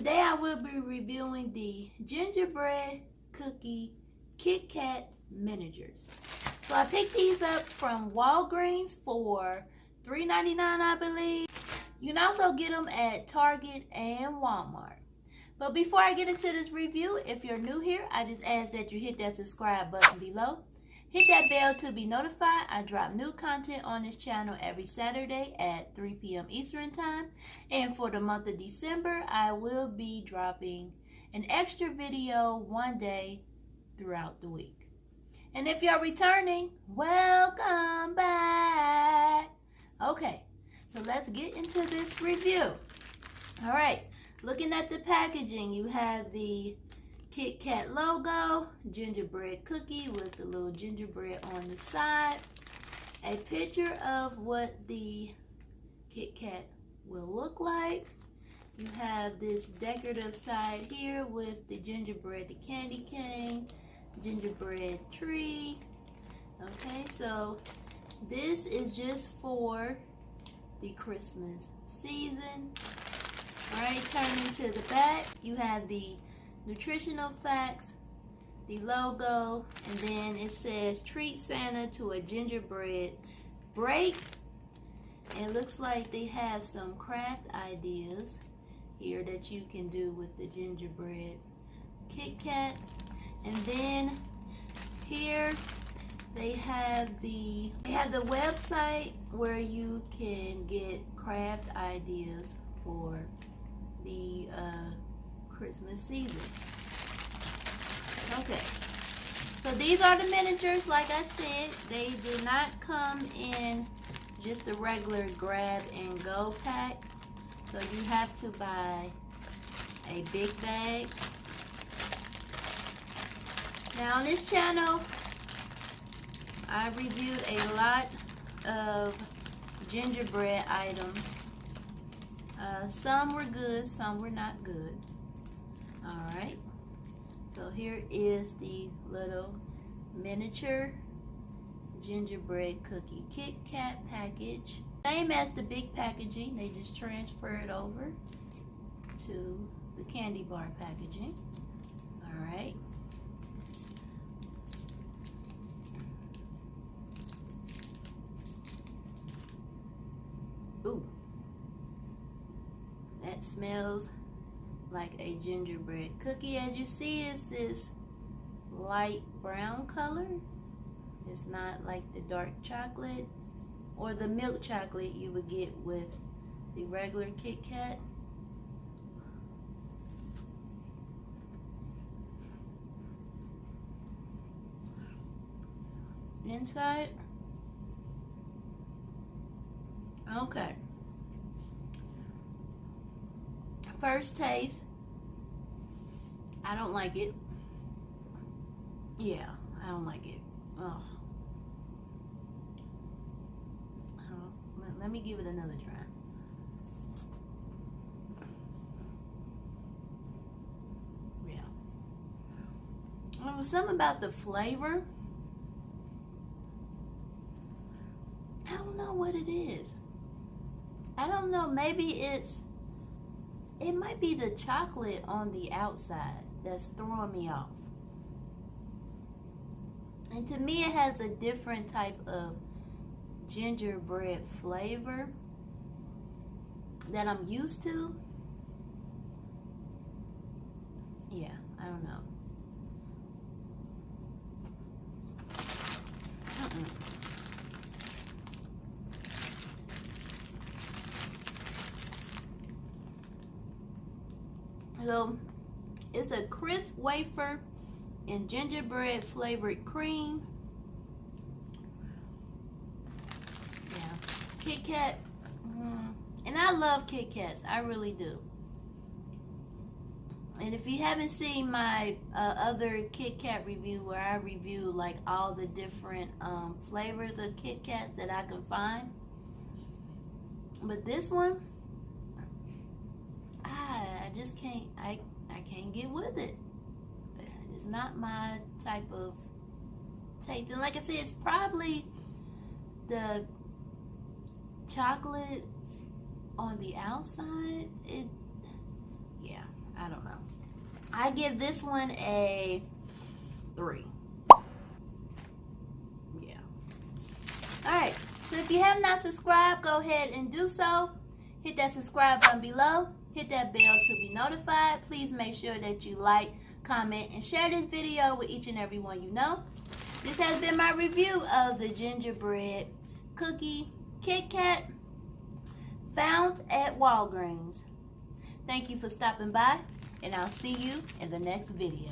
Today I will be reviewing the Gingerbread Cookie KitKat miniatures. So I picked these up from Walgreens for $3.99, I believe. You can also get them at Target and Walmart. But before I get into this review, if you're new here, I just ask that you hit that subscribe button below. Hit that bell to be notified. I drop new content on this channel every Saturday at 3 p.m. Eastern Time. And for the month of December, I will be dropping an extra video one day throughout the week. And if you're returning, welcome back. Okay, so let's get into this review. All right, looking at the packaging, you have the KitKat logo, gingerbread cookie with the little gingerbread on the side, a picture of what the KitKat will look like. You have this decorative side here with the gingerbread, the candy cane, gingerbread tree. Okay, so this is just for the Christmas season. All right, turning to the back, you have the nutritional facts, the logo, and then it says treat Santa to a gingerbread break. And it looks like they have some craft ideas here that you can do with the gingerbread KitKat. And then here they have the website where you can get craft ideas for the Christmas season. Okay, so these are the miniatures. Like I said, they do not come in just a regular grab and go pack, so you have to buy a big bag. Now on this channel, I reviewed a lot of gingerbread items. Some were good, some were not good. Alright, so here is the little miniature gingerbread cookie KitKat package. Same as the big packaging, they just transfer it over to the candy bar packaging. Alright. Ooh. That smells like a gingerbread cookie. As you see, it's this light brown color. It's not like the dark chocolate or the milk chocolate you would get with the regular KitKat. Inside, okay. First taste, I don't like it. Yeah, I don't like it. Oh. Let me give it another try. Yeah. There was something about the flavor. I don't know what it is. I don't know. Maybe it might be the chocolate on the outside that's throwing me off. And to me, it has a different type of gingerbread flavor that I'm used to. Yeah, I don't know. So it's a crisp wafer and gingerbread flavored cream. Yeah, KitKat. And I love KitKats, I really do. And if you haven't seen my other KitKat review where I review like all the different flavors of KitKats that I can find, but this one, I just can't, I can't get with it. It's not my type of taste. And like I said, it's probably the chocolate on the outside. Yeah, I give this one a 3. Yeah. Alright, so if you have not subscribed, go ahead and do so. Hit that subscribe button below. Hit that bell to be notified. Please make sure that you like, comment, and share this video with each and every one you know. This has been my review of the Gingerbread Cookie KitKat found at Walgreens. Thank you for stopping by, and I'll see you in the next video.